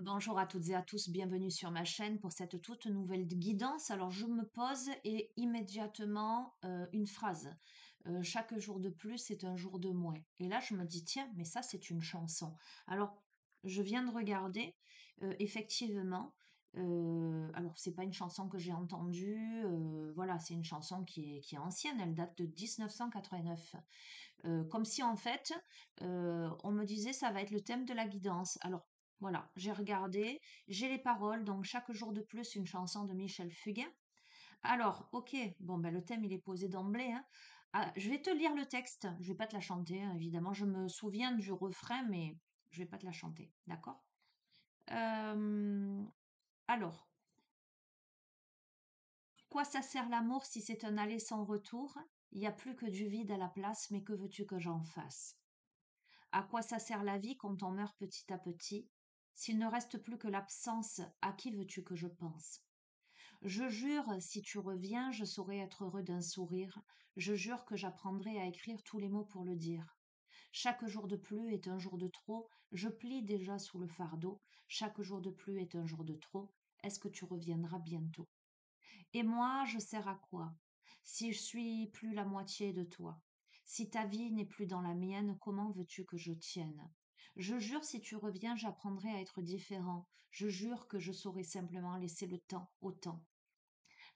Bonjour à toutes et à tous, bienvenue sur ma chaîne pour cette toute nouvelle guidance. Alors je me pose et immédiatement une phrase. Chaque jour de plus est un jour de moins. Et là je me dis tiens, mais ça c'est une chanson. Alors je viens de regarder, effectivement. Alors c'est pas une chanson que j'ai entendue, voilà, c'est une chanson qui est ancienne, elle date de 1989. Comme si en fait, on me disait ça va être le thème de la guidance. Alors voilà, j'ai regardé, j'ai les paroles, donc chaque jour de plus une chanson de Michel Fugain. Alors, ok, bon ben le thème il est posé d'emblée, hein. Ah, je vais te lire le texte, je vais pas te la chanter, hein, évidemment. Je me souviens du refrain, mais je vais pas te la chanter, d'accord? Euh, alors, quoi ça sert l'amour si c'est un aller sans retour? Il n'y a plus que du vide à la place, mais que veux-tu que j'en fasse? À quoi ça sert la vie quand on meurt petit à petit? S'il ne reste plus que l'absence, à qui veux-tu que je pense? Je jure, si tu reviens, je saurai être heureux d'un sourire. Je jure que j'apprendrai à écrire tous les mots pour le dire. Chaque jour de plus est un jour de trop. Je plie déjà sous le fardeau. Chaque jour de plus est un jour de trop. Est-ce que tu reviendras bientôt? Et moi, je sers à quoi? Si je suis plus la moitié de toi, si ta vie n'est plus dans la mienne, comment veux-tu que je tienne? Je jure, si tu reviens, j'apprendrai à être différent. Je jure que je saurai simplement laisser le temps au temps.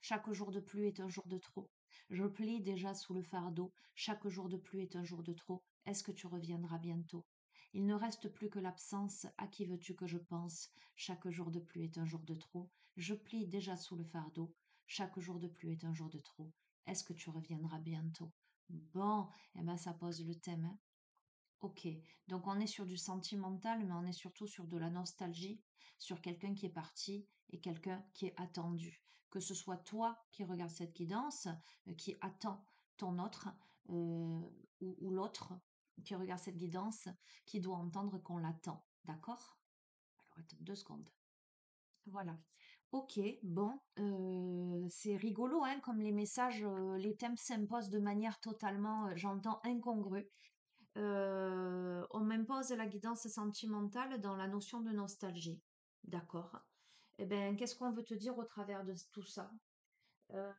Chaque jour de plus est un jour de trop. Je plie déjà sous le fardeau. Chaque jour de plus est un jour de trop. Est-ce que tu reviendras bientôt? Il ne reste plus que l'absence. À qui veux-tu que je pense? Chaque jour de plus est un jour de trop. Je plie déjà sous le fardeau. Chaque jour de plus est un jour de trop. Est-ce que tu reviendras bientôt? Bon, eh ben ça pose le thème, hein. Ok, donc on est sur du sentimental, mais on est surtout sur de la nostalgie, sur quelqu'un qui est parti et quelqu'un qui est attendu. Que ce soit toi qui regarde cette guidance, qui attend ton autre, euh, ou l'autre qui regarde cette guidance, qui doit entendre qu'on l'attend. D'accord? Alors attends 2 secondes. Voilà. Ok, bon, c'est rigolo, hein, comme les messages, les thèmes s'imposent de manière totalement, j'entends, incongrue. On m'impose la guidance sentimentale dans la notion de nostalgie. D'accord. Eh bien, qu'est-ce qu'on veut te dire au travers de tout ça? Euh,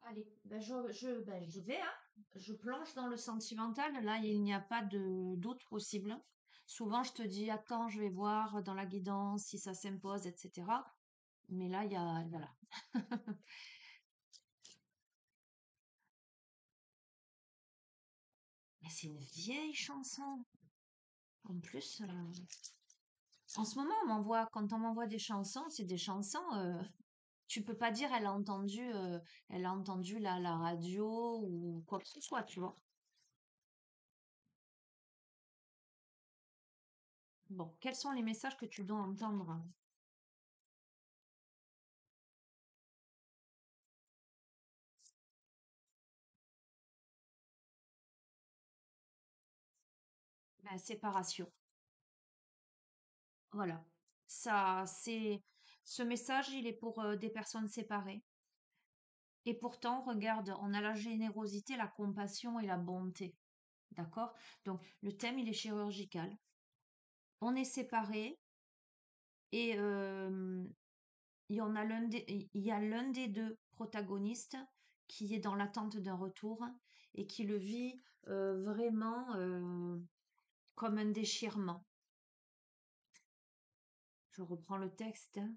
Allez, ben j'y vais, hein. Je plonge dans le sentimental. Là, il n'y a pas de doute possible. Souvent, je te dis, attends, je vais voir dans la guidance si ça s'impose, etc. Mais là, il y a, voilà. Mais c'est une vieille chanson. En plus, en ce moment, quand on m'envoie des chansons, c'est des chansons. Tu peux pas dire elle a entendu la radio ou quoi que ce soit, tu vois. Bon, quels sont les messages que tu dois entendre? Ben, séparation. Voilà. Ce message, il est pour des personnes séparées. Et pourtant, regarde, on a la générosité, la compassion et la bonté. D'accord? Donc, le thème, il est chirurgical. On est séparés et il y a l'un des deux protagonistes qui est dans l'attente d'un retour et qui le vit vraiment comme un déchirement. Je reprends le texte, hein.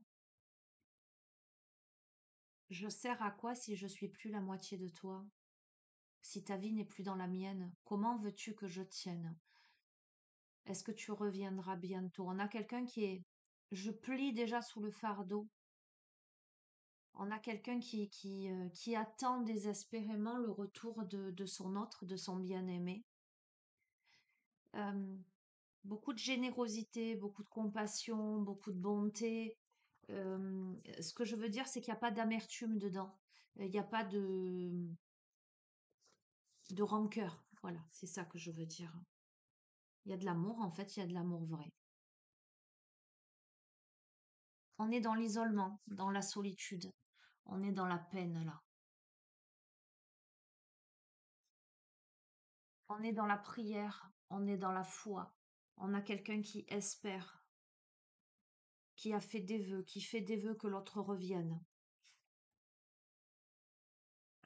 Je sers à quoi si je suis plus la moitié de toi? Si ta vie n'est plus dans la mienne, comment veux-tu que je tienne? Est-ce que tu reviendras bientôt? On a quelqu'un qui est... Je plie déjà sous le fardeau. On a quelqu'un qui attend désespérément le retour de son autre, de son bien-aimé. Euh, Beaucoup de générosité, beaucoup de compassion, beaucoup de bonté. Ce que je veux dire, c'est qu'il n'y a pas d'amertume dedans. Il n'y a pas de rancœur. Voilà, c'est ça que je veux dire. Il y a de l'amour, en fait, il y a de l'amour vrai. On est dans l'isolement, dans la solitude. On est dans la peine, là. On est dans la prière. on est dans la foi. On a quelqu'un qui espère, qui a fait des vœux, qui fait des vœux que l'autre revienne.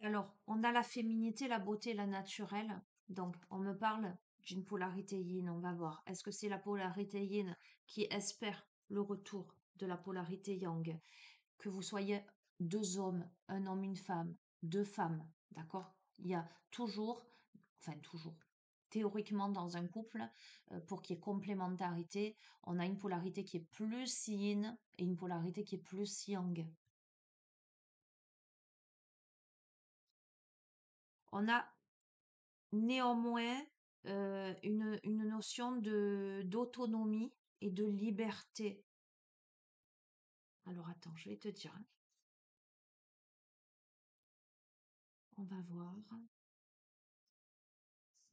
Alors, on a la féminité, la beauté, la naturelle. Donc, on me parle d'une polarité yin, on va voir. Est-ce que c'est la polarité yin qui espère le retour de la polarité yang? Que vous soyez deux hommes, un homme, une femme, deux femmes, d'accord? Il y a toujours, enfin toujours, théoriquement dans un couple, pour qu'il y ait complémentarité, on a une polarité qui est plus yin et une polarité qui est plus yang. On a néanmoins une notion d'autonomie et de liberté. Alors attends, je vais te dire, hein. On va voir.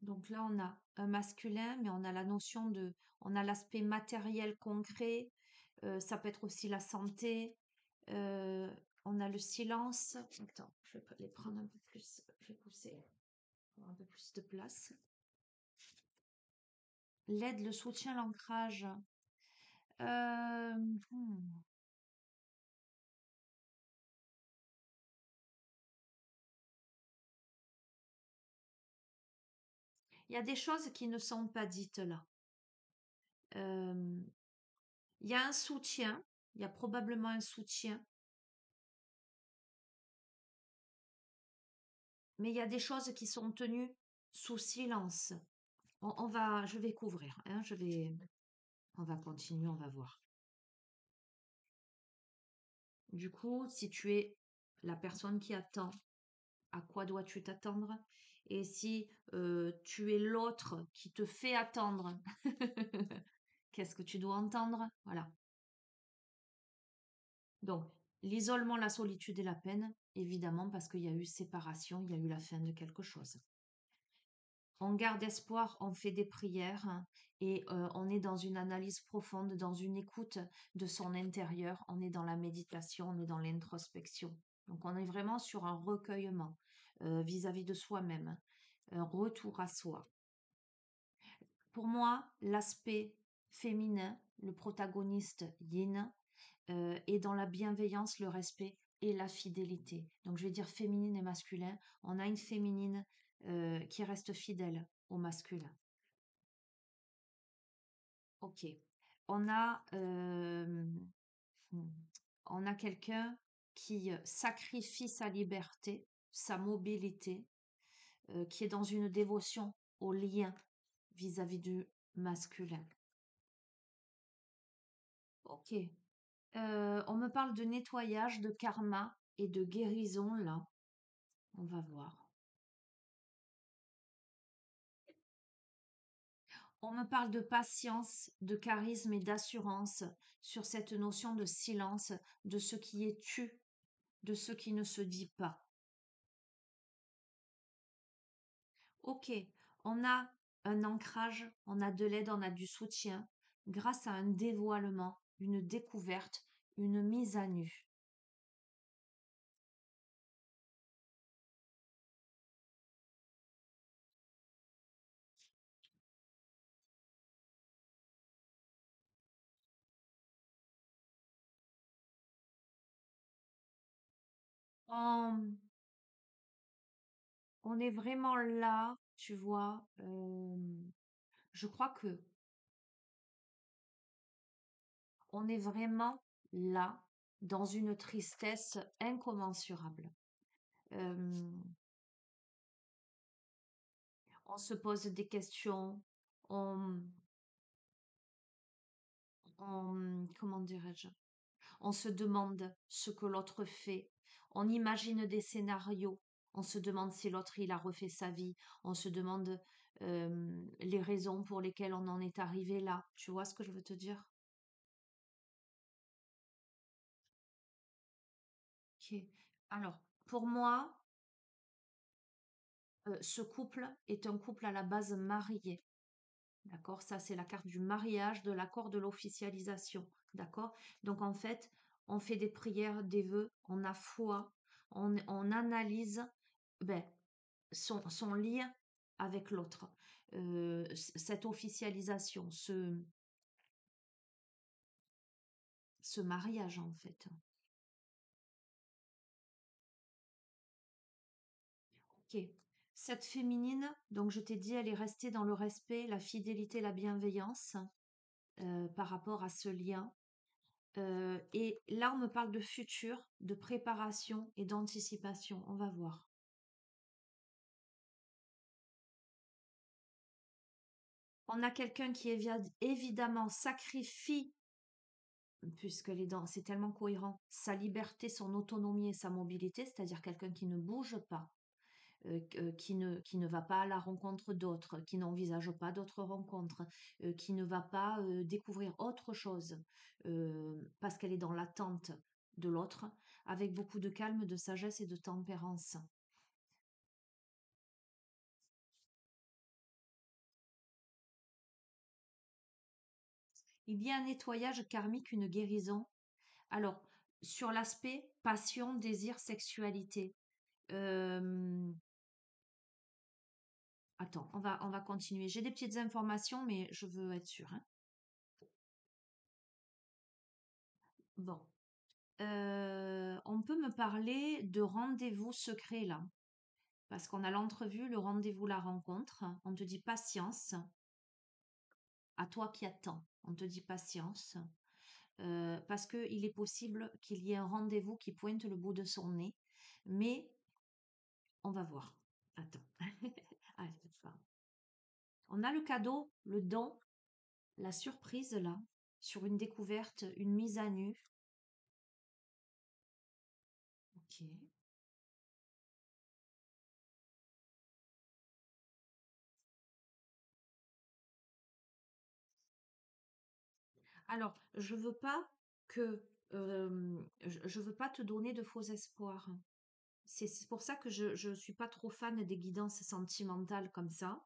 Donc là, on a un masculin, mais on a la notion de, on a l'aspect matériel concret, ça peut être aussi la santé, euh, on a le silence. Attends, je vais les prendre un peu plus, je vais pousser pour avoir un peu plus de place. L'aide, le soutien, l'ancrage. Euh, hmm. Il y a des choses qui ne sont pas dites là. Euh, il y a un soutien, il y a probablement un soutien, mais il y a des choses qui sont tenues sous silence. Je vais couvrir, hein, on va continuer, on va voir. Du coup, si tu es la personne qui attend, à quoi dois-tu t'attendre? Et si tu es l'autre qui te fait attendre, qu'est-ce que tu dois entendre? Voilà. Donc, l'isolement, la solitude et la peine, évidemment, parce qu'il y a eu séparation, il y a eu la fin de quelque chose. On garde espoir, on fait des prières, hein, et on est dans une analyse profonde, dans une écoute de son intérieur, on est dans la méditation, on est dans l'introspection. Donc on est vraiment sur un recueillement vis-à-vis de soi-même, un retour à soi. Pour moi, l'aspect féminin, le protagoniste yin, est dans la bienveillance, le respect et la fidélité. Donc je vais dire féminine et masculin. On a une féminine qui reste fidèle au masculin. Ok. On a, hmm, on a quelqu'un qui sacrifie sa liberté, sa mobilité, qui est dans une dévotion au lien vis-à-vis du masculin. Ok. On me parle de nettoyage, de karma et de guérison là. On va voir. On me parle de patience, de charisme et d'assurance sur cette notion de silence, de ce qui est tu, de ce qui ne se dit pas. Ok, on a un ancrage, on a de l'aide, on a du soutien grâce à un dévoilement, une découverte, une mise à nu. On, on est vraiment là, tu vois. Je crois que on est vraiment là dans une tristesse incommensurable. Euh, on se pose des questions, on, comment dirais-je, on se demande ce que l'autre fait, on imagine des scénarios, on se demande si l'autre il a refait sa vie, on se demande les raisons pour lesquelles on en est arrivé là. Tu vois ce que je veux te dire? Ok. Alors, pour moi, ce couple est un couple à la base marié. D'accord? Ça, c'est la carte du mariage, de l'accord de l'officialisation. D'accord? Donc, en fait, on fait des prières, des vœux, on a foi, on analyse ben, son lien avec l'autre. cette officialisation, ce mariage en fait. Ok. Cette féminine, donc je t'ai dit, elle est restée dans le respect, la fidélité, la bienveillance par rapport à ce lien. Et là, on me parle de futur, de préparation et d'anticipation. On va voir. On a quelqu'un qui évidemment sacrifie, puisqu'elle est dans, c'est tellement cohérent, sa liberté, son autonomie et sa mobilité, c'est-à-dire quelqu'un qui ne bouge pas, qui ne va pas à la rencontre d'autres, qui n'envisage pas d'autres rencontres, qui ne va pas découvrir autre chose, parce qu'elle est dans l'attente de l'autre, avec beaucoup de calme, de sagesse et de tempérance. Il y a un nettoyage karmique, une guérison. Alors, sur l'aspect passion, désir, sexualité. euh, Attends, on va continuer. J'ai des petites informations, mais je veux être sûre, hein. Bon. On peut me parler de rendez-vous secret là, parce qu'on a l'entrevue, le rendez-vous, la rencontre. On te dit patience, à toi qui attends. On te dit patience, parce qu'il est possible qu'il y ait un rendez-vous qui pointe le bout de son nez, mais on va voir. Attends. Allez, enfin. On a le cadeau, le don, la surprise là, sur une découverte, une mise à nu. Ok. Alors, je veux pas que, je veux pas te donner de faux espoirs. C'est pour ça que je suis pas trop fan des guidances sentimentales comme ça.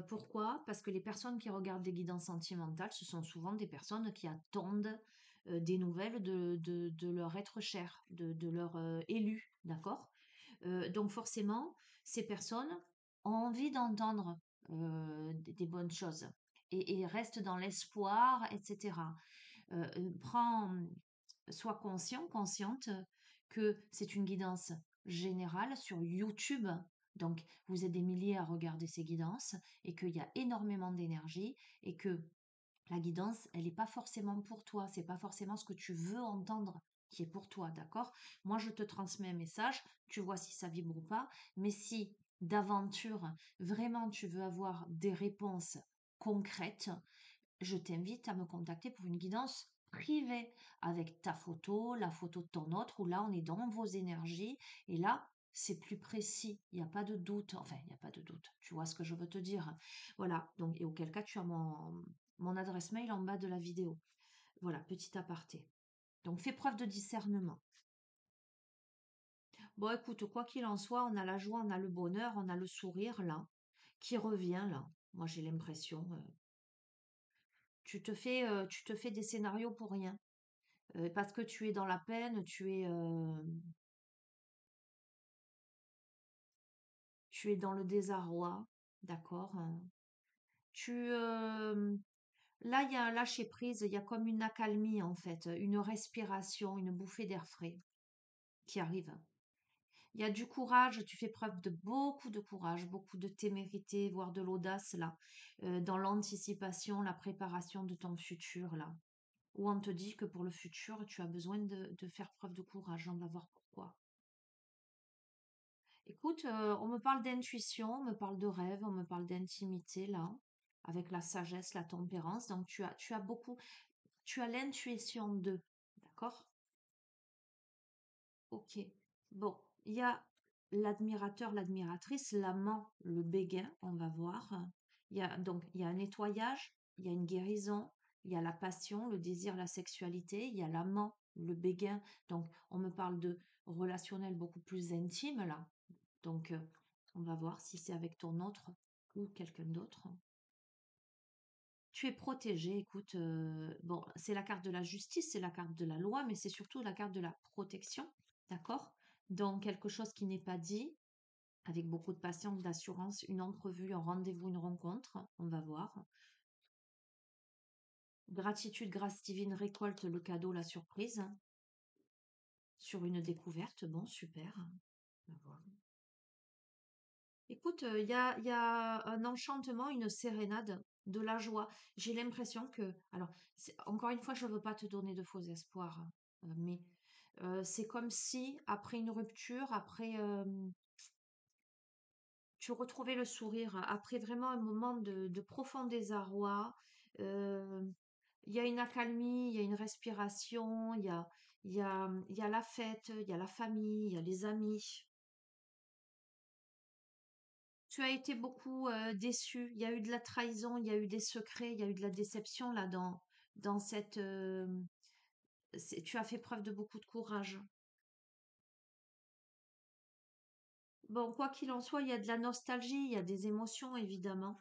Pourquoi? Parce que les personnes qui regardent des guidances sentimentales, ce sont souvent des personnes qui attendent des nouvelles de leur être cher, de leur élu, d'accord? Donc forcément, ces personnes ont envie d'entendre des bonnes choses et restent dans l'espoir, etc. Prends, sois conscient, consciente que c'est une guidance générale sur YouTube. Donc, vous êtes des milliers à regarder ces guidances et qu'il y a énormément d'énergie et que la guidance, elle n'est pas forcément pour toi. C'est pas forcément ce que tu veux entendre qui est pour toi, d'accord? Moi, je te transmets un message, tu vois si ça vibre ou pas. Mais si d'aventure, vraiment, tu veux avoir des réponses concrètes, je t'invite à me contacter pour une guidance privée avec ta photo, la photo de ton autre, où là, on est dans vos énergies. Et là, c'est plus précis. Il n'y a pas de doute. Enfin, il n'y a pas de doute. Tu vois ce que je veux te dire. Voilà. Donc, et auquel cas, tu as mon adresse mail en bas de la vidéo. Voilà, petit aparté. Donc, fais preuve de discernement. Bon, écoute, quoi qu'il en soit, on a la joie, on a le bonheur, on a le sourire, là, qui revient, là. Moi, j'ai l'impression. Tu te fais des scénarios pour rien. Parce que tu es dans la peine, tu es dans le désarroi, d'accord? Là, il y a un lâcher prise, il y a comme une accalmie en fait, une respiration, une bouffée d'air frais qui arrive. Il y a du courage, tu fais preuve de courage, beaucoup de témérité, voire de l'audace là, dans l'anticipation, la préparation de ton futur là. Où on te dit que pour le futur, tu as besoin de faire preuve de courage. On va voir pourquoi. Écoute, on me parle d'intuition, on me parle de rêve, on me parle d'intimité là, avec la sagesse, la tempérance. Donc tu as l'intuition de, d'accord? Ok. Bon, il y a l'admirateur, l'admiratrice, l'amant, le béguin, on va voir. Il y a un nettoyage, il y a une guérison, il y a la passion, le désir, la sexualité, il y a l'amant, le béguin. Donc on me parle de relationnel beaucoup plus intime là. Donc, on va voir si c'est avec ton autre ou quelqu'un d'autre. Tu es protégé, écoute, bon, c'est la carte de la justice, c'est la carte de la loi, mais c'est surtout la carte de la protection, d'accord? Donc, quelque chose qui n'est pas dit, avec beaucoup de patience, d'assurance, une entrevue, un rendez-vous, une rencontre, on va voir. Gratitude, grâce divine, récolte le cadeau, la surprise. Sur une découverte, bon, super. On va voir. Écoute, il y a un enchantement, une sérénade, de la joie. J'ai l'impression que, alors, encore une fois, je ne veux pas te donner de faux espoirs, mais c'est comme si, après une rupture, après, tu retrouvais le sourire, après vraiment un moment de profond désarroi. euh, il y a une accalmie, il y a une respiration, il y a la fête, il y a la famille, il y a les amis. Tu as été beaucoup déçu. Il y a eu de la trahison, il y a eu des secrets, il y a eu de la déception là dans cette. Tu as fait preuve de beaucoup de courage. Bon, quoi qu'il en soit, il y a de la nostalgie, il y a des émotions évidemment,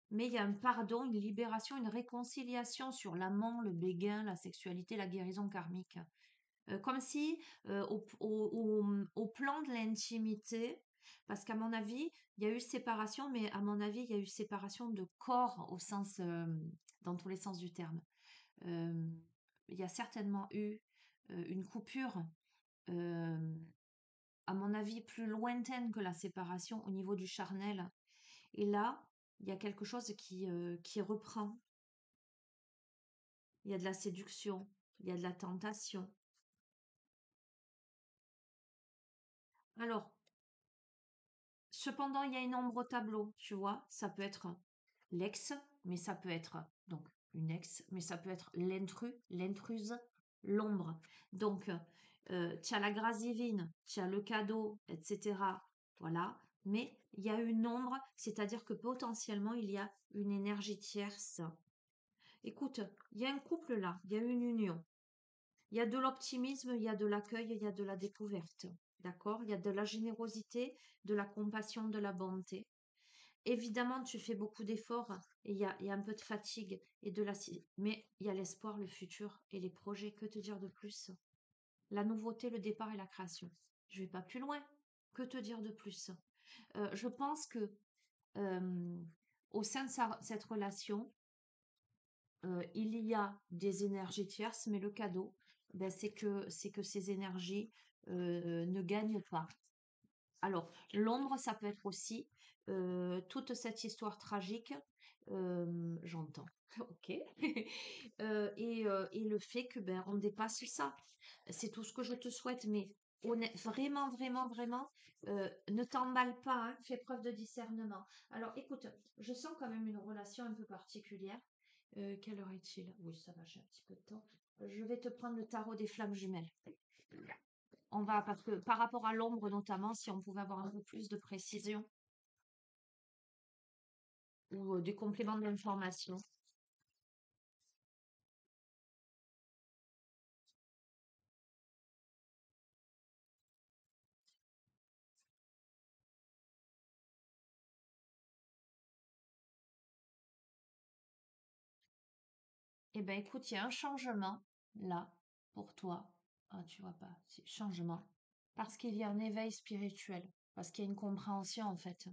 mais il y a un pardon, une libération, une réconciliation sur l'amant, le béguin, la sexualité, la guérison karmique. Comme si au plan de l'intimité, parce qu'à mon avis, il y a eu séparation, mais à mon avis, il y a eu séparation de corps au sens, dans tous les sens du terme. Euh, il y a certainement eu une coupure, euh, à mon avis, plus lointaine que la séparation au niveau du charnel. Et là, il y a quelque chose qui reprend. Il y a de la séduction, il y a de la tentation. Alors, cependant, il y a une ombre au tableau, tu vois. Ça peut être l'ex, mais ça peut être donc une ex, mais ça peut être l'intrus, l'intruse, l'ombre. Donc, tu as la grâce divine, tu as le cadeau, etc. Voilà. Mais il y a une ombre, c'est-à-dire que potentiellement, il y a une énergie tierce. Écoute, il y a un couple là, il y a une union. Il y a de l'optimisme, il y a de l'accueil, il y a de la découverte. D'accord? Il y a de la générosité, de la compassion, de la bonté. Évidemment, tu fais beaucoup d'efforts et il y a un peu de fatigue et mais il y a l'espoir, le futur et les projets. Que te dire de plus? La nouveauté, le départ et la création. Je vais pas plus loin. Que te dire de plus? Je pense que euh, au sein de cette relation, il y a des énergies tierces, mais le cadeau, ben, c'est que ces énergies ne gagnent pas. Alors, l'ombre, ça peut être aussi toute cette histoire tragique, j'entends, ok, et le fait que ben on dépasse ça. C'est tout ce que je te souhaite, mais vraiment, vraiment, vraiment, ne t'emballe pas, hein, fais preuve de discernement. Alors, écoute, je sens quand même une relation un peu particulière. Quelle heure est-il? Oui, ça va, j'ai un petit peu de temps. Je vais te prendre le tarot des flammes jumelles. On va, parce que par rapport à l'ombre notamment, si on pouvait avoir un peu plus de précision ou des compléments d'information. Eh ben écoute, il y a un changement là pour toi. Ah, tu vois pas, c'est changement. Parce qu'il y a un éveil spirituel, parce qu'il y a une compréhension en fait,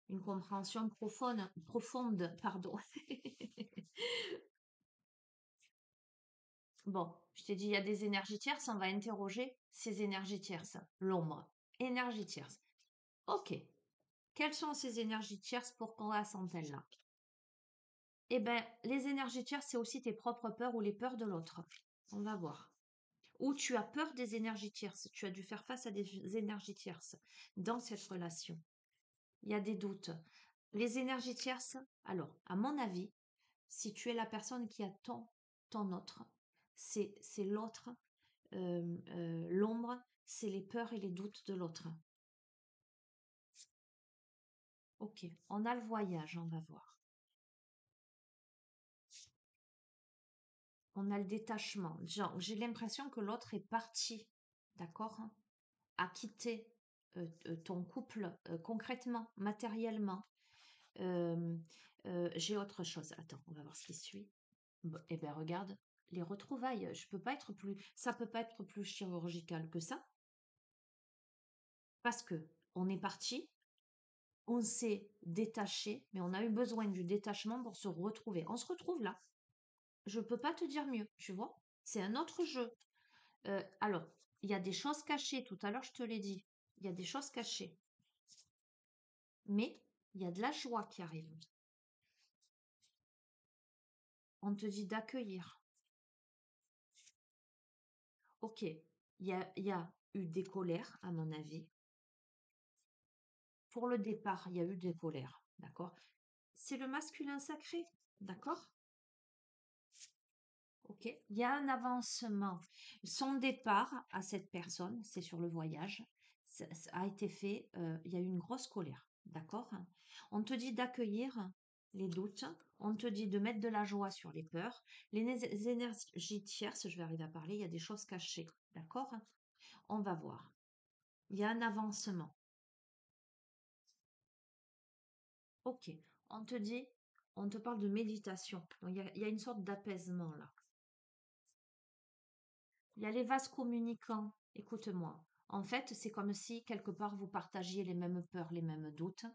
une compréhension profonde, profonde, pardon. Bon, je t'ai dit, il y a des énergies tierces, on va interroger ces énergies tierces. L'ombre, énergie tierce. Ok, quelles sont ces énergies tierces, pourquoi sont-elles là? Eh ben, les énergies tierces, c'est aussi tes propres peurs ou les peurs de l'autre. On va voir. Ou tu as peur des énergies tierces. Tu as dû faire face à des énergies tierces dans cette relation. Il y a des doutes. Les énergies tierces, alors, à mon avis, si tu es la personne qui attend ton autre, c'est l'autre, l'ombre, c'est les peurs et les doutes de l'autre. Ok, on a le voyage, on va voir. On a le détachement. Genre, j'ai l'impression que l'autre est parti, d'accord? À quitter ton couple concrètement, matériellement. Euh, j'ai autre chose. Attends, on va voir ce qui suit. Bon, eh bien, regarde, les retrouvailles. Ça peut pas être plus chirurgical que ça. Parce que on est parti, on s'est détaché, mais on a eu besoin du détachement pour se retrouver. On se retrouve là. Je peux pas te dire mieux, tu vois. C'est un autre jeu. Alors, il y a des choses cachées. Tout à l'heure, je te l'ai dit. Il y a des choses cachées. Mais il y a de la joie qui arrive. On te dit d'accueillir. Ok, il y a eu des colères, à mon avis. Pour le départ, il y a eu des colères, d'accord? C'est le masculin sacré, d'accord? Ok, il y a un avancement. Son départ à cette personne, c'est sur le voyage, ça a été fait, il y a eu une grosse colère, d'accord? On te dit d'accueillir les doutes, on te dit de mettre de la joie sur les peurs, les énergies tierces, je vais arriver à parler, il y a des choses cachées, d'accord? On va voir. Il y a un avancement. Ok, on te dit, on te parle de méditation. Donc, il y a une sorte d'apaisement là. Il y a les vases communicants. Écoute-moi. En fait, c'est comme si quelque part vous partagiez les mêmes peurs, les mêmes doutes,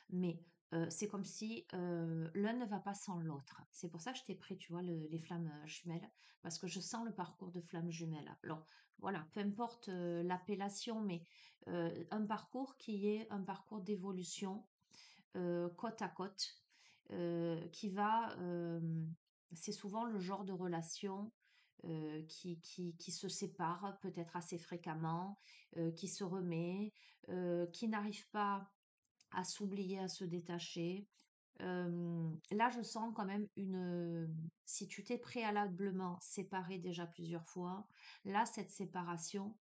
mais c'est comme si l'un ne va pas sans l'autre. C'est pour ça que je t'ai pris, tu vois, les flammes jumelles, parce que je sens le parcours de flammes jumelles. Alors, voilà, peu importe l'appellation, mais un parcours qui est un parcours d'évolution côte à côte, qui va, c'est souvent le genre de relation qui se sépare peut-être assez fréquemment, qui se remet, qui n'arrive pas à s'oublier, à se détacher. Là, je sens quand même si tu t'es préalablement séparé déjà plusieurs fois, là, cette séparation,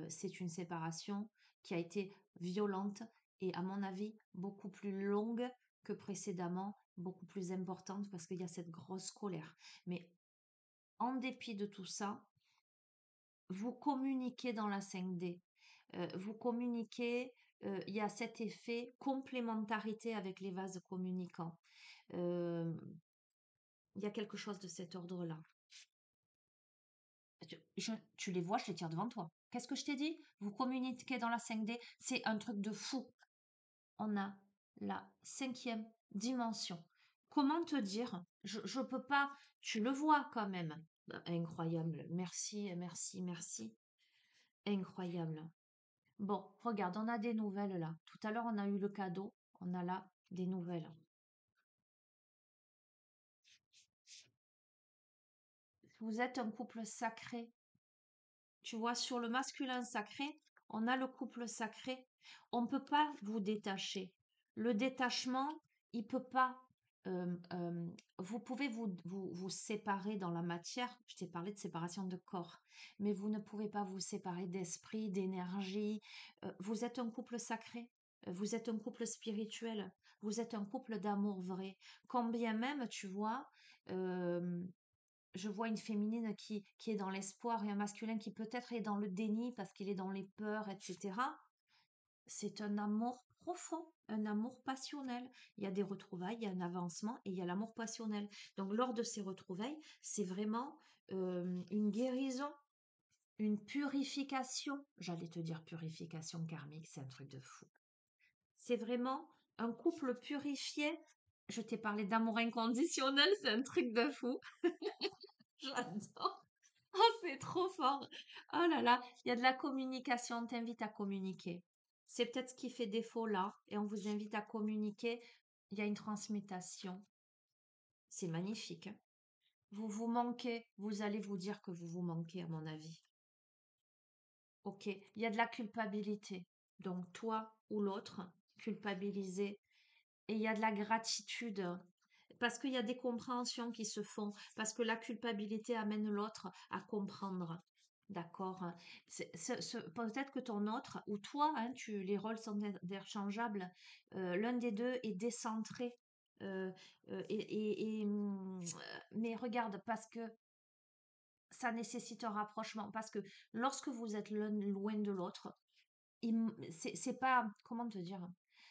c'est une séparation qui a été violente et, à mon avis, beaucoup plus longue que précédemment, beaucoup plus importante parce qu'il y a cette grosse colère. Mais en dépit de tout ça, vous communiquez dans la 5D. Vous communiquez, il y a cet effet complémentarité avec les vases communicants. Euh, il y a quelque chose de cet ordre-là. Tu les vois, je les tire devant toi. Qu'est-ce que je t'ai dit? Vous communiquez dans la 5D, c'est un truc de fou. On a la 5e dimension. Comment te dire? Je peux pas, tu le vois quand même. Incroyable. Merci, merci, merci. Incroyable. Bon, regarde, on a des nouvelles là. Tout à l'heure, on a eu le cadeau. On a là des nouvelles. Vous êtes un couple sacré. Tu vois, sur le masculin sacré, on a le couple sacré. On ne peut pas vous détacher. Le détachement, il peut pas. Vous pouvez vous séparer dans la matière. Je t'ai parlé de séparation de corps, mais vous ne pouvez pas vous séparer d'esprit, d'énergie. Vous êtes un couple sacré. Vous êtes un couple spirituel. Vous êtes un couple d'amour vrai. Quand bien même, tu vois, euh, je vois une féminine qui est dans l'espoir et un masculin qui peut-être est dans le déni parce qu'il est dans les peurs, etc. C'est un amour profond, un amour passionnel. Il y a des retrouvailles, il y a un avancement et il y a l'amour passionnel. Donc lors de ces retrouvailles, c'est vraiment une guérison, une purification. J'allais te dire purification karmique, c'est un truc de fou. C'est vraiment un couple purifié. Je t'ai parlé d'amour inconditionnel, c'est un truc de fou. J'adore. Oh, c'est trop fort. Oh là là, il y a de la communication, on t'invite à communiquer. C'est peut-être ce qui fait défaut là, et on vous invite à communiquer. Il y a une transmutation. C'est magnifique, hein. Vous vous manquez, vous allez vous dire que vous vous manquez, à mon avis. Ok, il y a de la culpabilité. Donc toi ou l'autre, culpabilisé. Et il y a de la gratitude. Parce qu'il y a des compréhensions qui se font, parce que la culpabilité amène l'autre à comprendre. D'accord? Peut-être que ton autre, ou toi, hein, les rôles sont interchangeables, l'un des deux est décentré. euh, mais regarde, parce que ça nécessite un rapprochement, parce que lorsque vous êtes l'un loin de l'autre, c'est pas, comment te dire?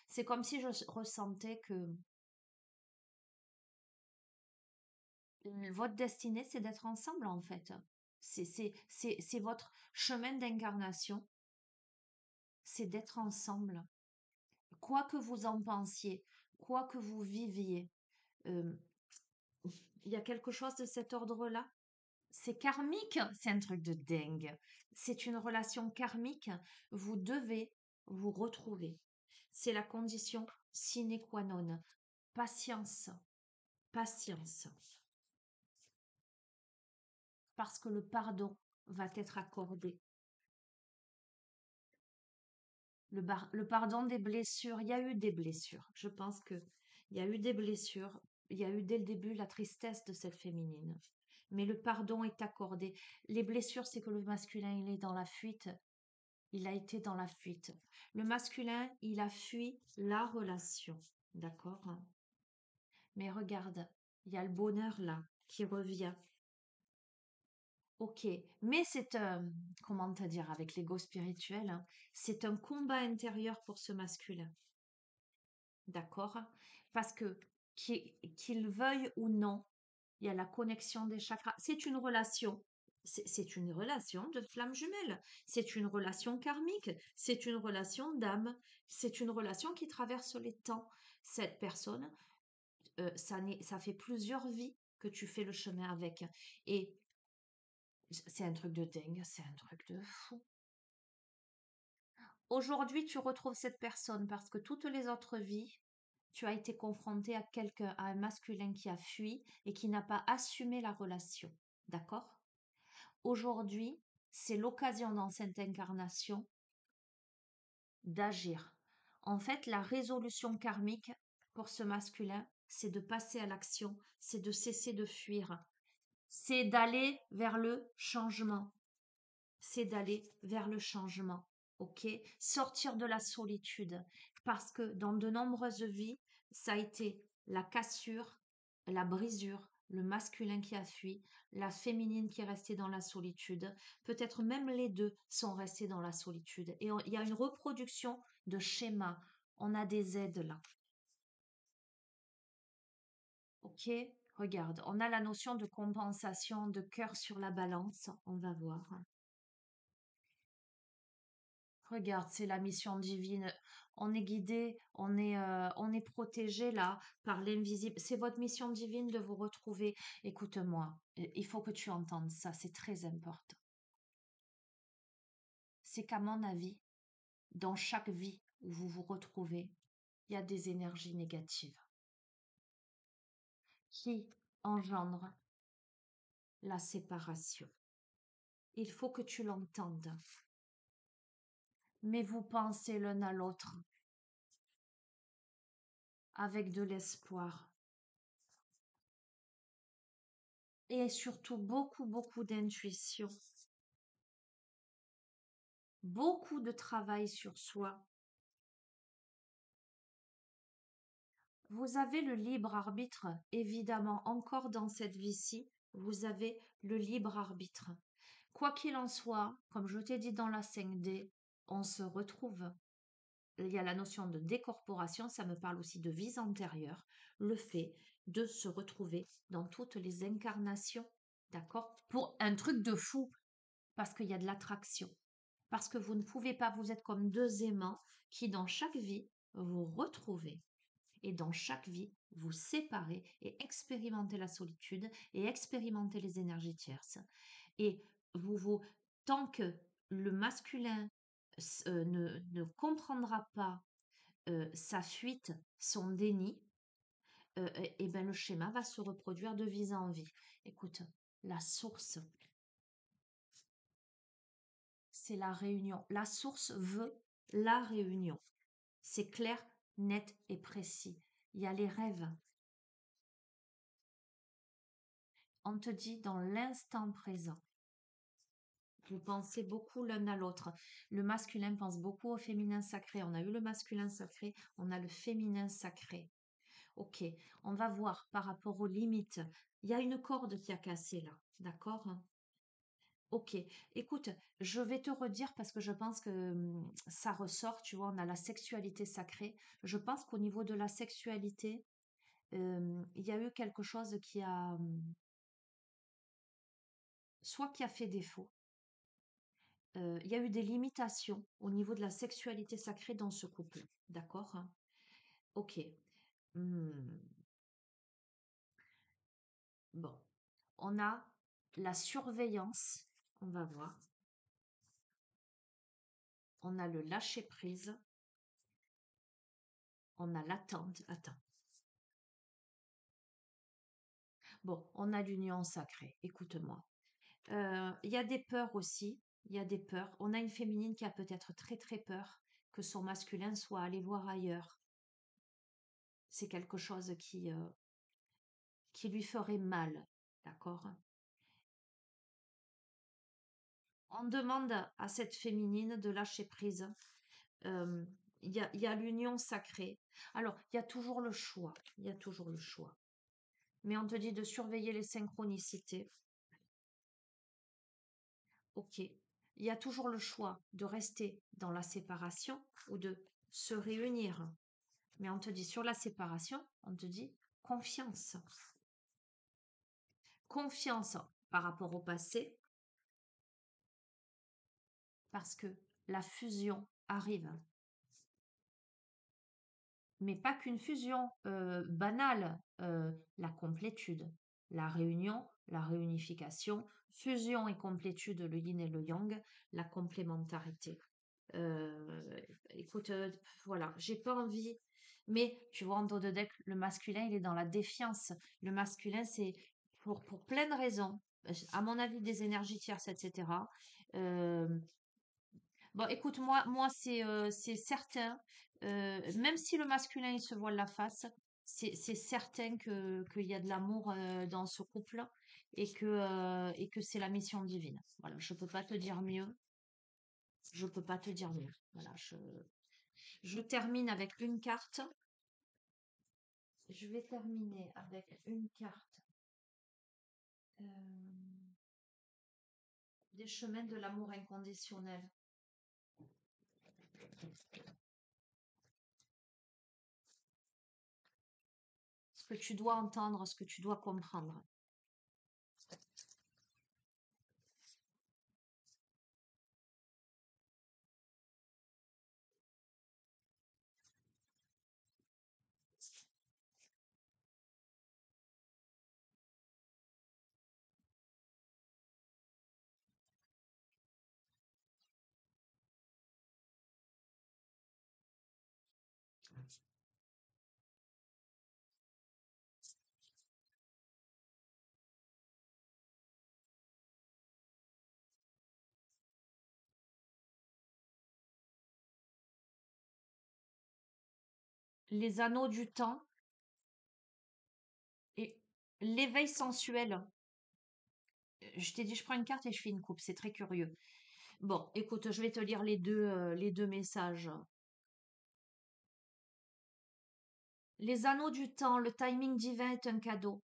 C'est comme si je ressentais que votre destinée, c'est d'être ensemble, en fait. C'est votre chemin d'incarnation. c'est d'être ensemble. Quoi que vous en pensiez, quoi que vous viviez, euh, il y a quelque chose de cet ordre-là. C'est karmique, c'est un truc de dingue. C'est une relation karmique. Vous devez vous retrouver. C'est la condition sine qua non. Patience, patience. Parce que le pardon va être accordé. Le pardon des blessures, il y a eu des blessures. Je pense que il y a eu des blessures. Il y a eu dès le début la tristesse de cette féminine. Mais le pardon est accordé. Les blessures, c'est que le masculin, il est dans la fuite. Il a été dans la fuite. Le masculin, il a fui la relation. D'accord? Mais regarde, il y a le bonheur là qui revient. Ok, mais c'est un, comment te dire, avec l'ego spirituel, hein, c'est un combat intérieur pour ce masculin. D'accord? Parce que qu'il veuille ou non, il y a la connexion des chakras. C'est une relation. C'est une relation de flamme jumelle. C'est une relation karmique. C'est une relation d'âme. C'est une relation qui traverse les temps. Cette personne, ça fait plusieurs vies que tu fais le chemin avec. Et c'est un truc de dingue. C'est un truc de fou. Aujourd'hui, tu retrouves cette personne parce que toutes les autres vies, tu as été confronté à quelqu'un, à un masculin qui a fui et qui n'a pas assumé la relation. D'accord? Aujourd'hui, c'est l'occasion dans cette incarnation d'agir. En fait, la résolution karmique pour ce masculin, c'est de passer à l'action, c'est de cesser de fuir, c'est d'aller vers le changement, c'est d'aller vers le changement. Ok? Sortir de la solitude. Parce que dans de nombreuses vies, ça a été la cassure, la brisure, le masculin qui a fui, la féminine qui est restée dans la solitude. Peut-être même les deux sont restés dans la solitude. Et il y a une reproduction de schémas. On a des aides là. Ok? Regarde, on a la notion de compensation, de cœur sur la balance. On va voir. Regarde, c'est la mission divine. On est guidé, on est protégé là par l'invisible. C'est votre mission divine de vous retrouver. Écoute-moi, il faut que tu entendes ça, c'est très important. C'est qu'à mon avis, dans chaque vie où vous vous retrouvez, il y a des énergies négatives qui engendrent la séparation. Il faut que tu l'entendes. Mais vous pensez l'un à l'autre avec de l'espoir et surtout beaucoup, beaucoup d'intuition. Beaucoup de travail sur soi. Vous avez le libre arbitre, évidemment, encore dans cette vie-ci, vous avez le libre arbitre. Quoi qu'il en soit, comme je t'ai dit dans la 5D, on se retrouve. Il y a la notion de décorporation, ça me parle aussi de vie antérieure, le fait de se retrouver dans toutes les incarnations, d'accord? Pour un truc de fou, parce qu'il y a de l'attraction. Parce que vous ne pouvez pas, vous êtes comme deux aimants qui, dans chaque vie, vous retrouvez. Et dans chaque vie, vous séparez et expérimentez la solitude et expérimentez les énergies tierces. Et tant que le masculin ne comprendra pas sa fuite, son déni, et ben le schéma va se reproduire de vie en vie. Écoute, la source, c'est la réunion. La source veut la réunion. C'est clair, net et précis. Il y a les rêves. On te dit dans l'instant présent. Vous pensez beaucoup l'un à l'autre. Le masculin pense beaucoup au féminin sacré. On a eu le masculin sacré, on a le féminin sacré. Ok, on va voir par rapport aux limites. Il y a une corde qui a cassé là, d'accord? Ok, écoute, je vais te redire parce que je pense que ça ressort, tu vois, on a la sexualité sacrée. Je pense qu'au niveau de la sexualité, il y a eu quelque chose qui a, soit qui a fait défaut, il y a eu des limitations au niveau de la sexualité sacrée dans ce couple. D'accord? Ok. Hmm. Bon. On a la surveillance. On va voir. On a le lâcher-prise. On a l'attente. Attends. Bon, on a l'union sacrée. Écoute-moi. Il y a des peurs aussi. Il y a des peurs. On a une féminine qui a peut-être très très peur que son masculin soit allé voir ailleurs. C'est quelque chose qui lui ferait mal. D'accord? On demande à cette féminine de lâcher prise. Euh, il y a l'union sacrée. Alors, il y a toujours le choix. Il y a toujours le choix. Mais on te dit de surveiller les synchronicités. Ok. Il y a toujours le choix de rester dans la séparation ou de se réunir. Mais on te dit sur la séparation, on te dit confiance. Confiance par rapport au passé, parce que la fusion arrive. Mais pas qu'une fusion banale, la complétude, la réunion, la réunification, fusion et complétude, le yin et le yang, la complémentarité. Écoute, voilà, j'ai pas envie, mais tu vois, en dos de deck, le masculin, il est dans la défiance. Le masculin, c'est pour plein de raisons, à mon avis, des énergies tierces, etc. Euh, Bon, écoute, moi c'est certain, même si le masculin il se voile la face, c'est certain qu'il y a de l'amour dans ce couple et que c'est la mission divine. Voilà, je peux pas te dire mieux. Je peux pas te dire mieux. Voilà, je termine avec une carte. Je vais terminer avec une carte euh, des chemins de l'amour inconditionnel. Ce que tu dois entendre, ce que tu dois comprendre. Les anneaux du temps et l'éveil sensuel. Je t'ai dit, je prends une carte et je fais une coupe. C'est très curieux. Bon, écoute, je vais te lire les deux messages. Les anneaux du temps, le timing divin est un cadeau.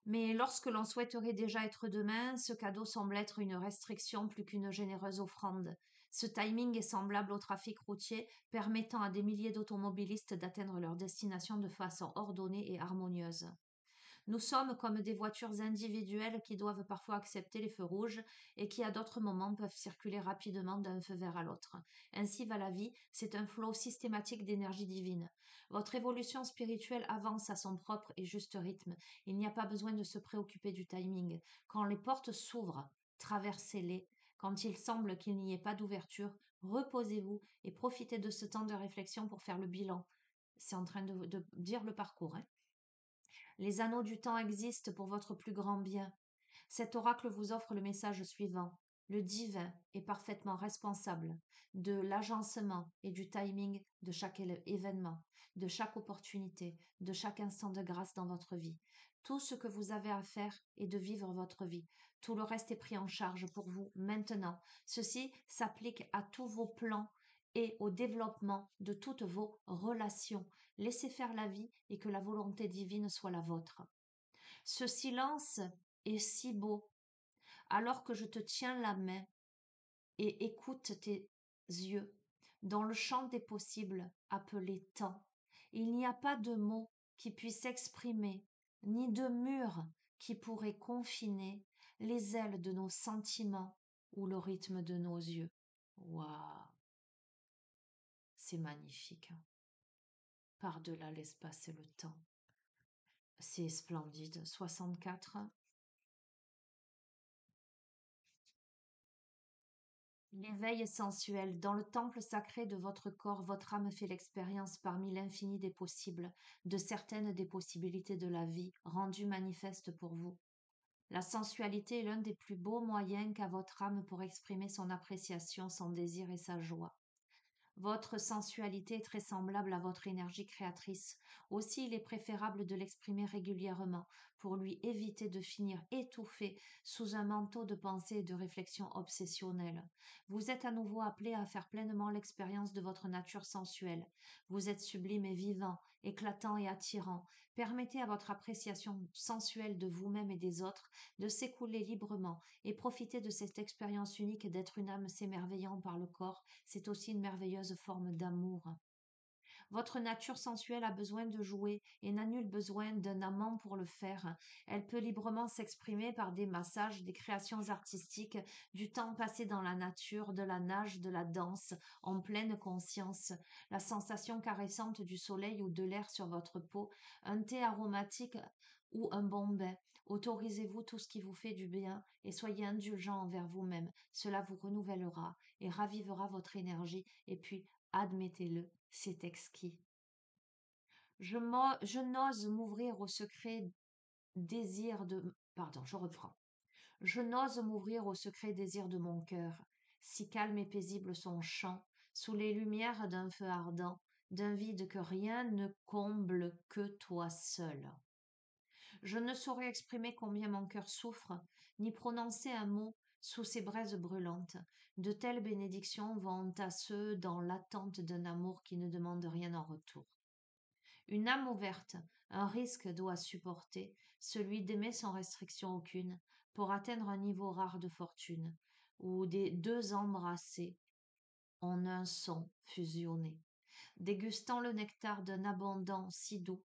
Mais lorsque l'on souhaiterait déjà être demain, ce cadeau semble être une restriction plus qu'une généreuse offrande. Ce timing est semblable au trafic routier, permettant à des milliers d'automobilistes d'atteindre leur destination de façon ordonnée et harmonieuse. Nous sommes comme des voitures individuelles qui doivent parfois accepter les feux rouges et qui à d'autres moments peuvent circuler rapidement d'un feu vert à l'autre. Ainsi va la vie, c'est un flot systématique d'énergie divine. Votre évolution spirituelle avance à son propre et juste rythme. Il n'y a pas besoin de se préoccuper du timing. Quand les portes s'ouvrent, traversez-les. Quand il semble qu'il n'y ait pas d'ouverture, reposez-vous et profitez de ce temps de réflexion pour faire le bilan. C'est en train de dire le parcours, hein. Les anneaux du temps existent pour votre plus grand bien. Cet oracle vous offre le message suivant. Le divin est parfaitement responsable de l'agencement et du timing de chaque événement, de chaque opportunité, de chaque instant de grâce dans votre vie. Tout ce que vous avez à faire est de vivre votre vie. Tout le reste est pris en charge pour vous maintenant. Ceci s'applique à tous vos plans et au développement de toutes vos relations. Laissez faire la vie et que la volonté divine soit la vôtre. Ce silence est si beau, alors que je te tiens la main et écoute tes yeux, dans le champ des possibles appelé temps. Il n'y a pas de mots qui puissent exprimer, ni de murs qui pourraient confiner les ailes de nos sentiments ou le rythme de nos yeux. Waouh, c'est magnifique. Par-delà l'espace et le temps. C'est splendide. 64. L'éveil sensuel. Dans le temple sacré de votre corps, votre âme fait l'expérience parmi l'infini des possibles, de certaines des possibilités de la vie, rendues manifestes pour vous. La sensualité est l'un des plus beaux moyens qu'a votre âme pour exprimer son appréciation, son désir et sa joie. Votre sensualité est très semblable à votre énergie créatrice. Aussi, il est préférable de l'exprimer régulièrement pour lui éviter de finir étouffé sous un manteau de pensée et de réflexion obsessionnelle. Vous êtes à nouveau appelé à faire pleinement l'expérience de votre nature sensuelle. Vous êtes sublime et vivant, éclatant et attirant. Permettez à votre appréciation sensuelle de vous-même et des autres de s'écouler librement et profitez de cette expérience unique d'être une âme s'émerveillant par le corps. C'est aussi une merveilleuse forme d'amour. Votre nature sensuelle a besoin de jouer et n'a nul besoin d'un amant pour le faire. Elle peut librement s'exprimer par des massages, des créations artistiques, du temps passé dans la nature, de la nage, de la danse, en pleine conscience, la sensation caressante du soleil ou de l'air sur votre peau, un thé aromatique ou un bon bain. Autorisez-vous tout ce qui vous fait du bien et soyez indulgent envers vous-même. Cela vous renouvellera et ravivera votre énergie. Et puis, admettez-le, c'est exquis. Je n'ose m'ouvrir au secret désir de... Pardon, je reprends. Je n'ose m'ouvrir au secret désir de mon cœur. Si calme et paisible son chant, sous les lumières d'un feu ardent, d'un vide que rien ne comble que toi seul. Je ne saurais exprimer combien mon cœur souffre, ni prononcer un mot sous ces braises brûlantes. De telles bénédictions vont à ceux dans l'attente d'un amour qui ne demande rien en retour. Une âme ouverte, un risque doit supporter, celui d'aimer sans restriction aucune, pour atteindre un niveau rare de fortune, où des deux embrassés en un son fusionné, dégustant le nectar d'un abondant, si doux,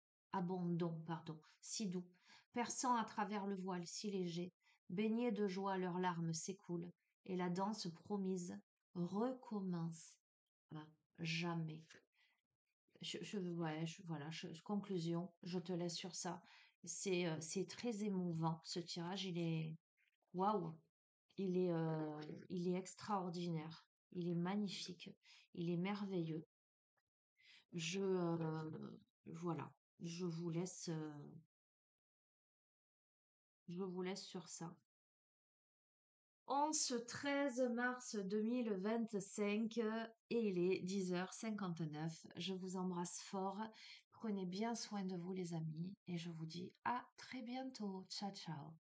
perçant à travers le voile si léger, baignés de joie leurs larmes s'écoulent, et la danse promise recommence à jamais. Voilà, conclusion, je te laisse sur ça. C'est très émouvant, ce tirage, waouh, il est extraordinaire, il est magnifique, il est merveilleux. Voilà, je vous laisse, euh, je vous laisse sur ça. En ce 13 mars 2025 et il est 10h59. Je vous embrasse fort. Prenez bien soin de vous les amis et je vous dis à très bientôt. Ciao ciao.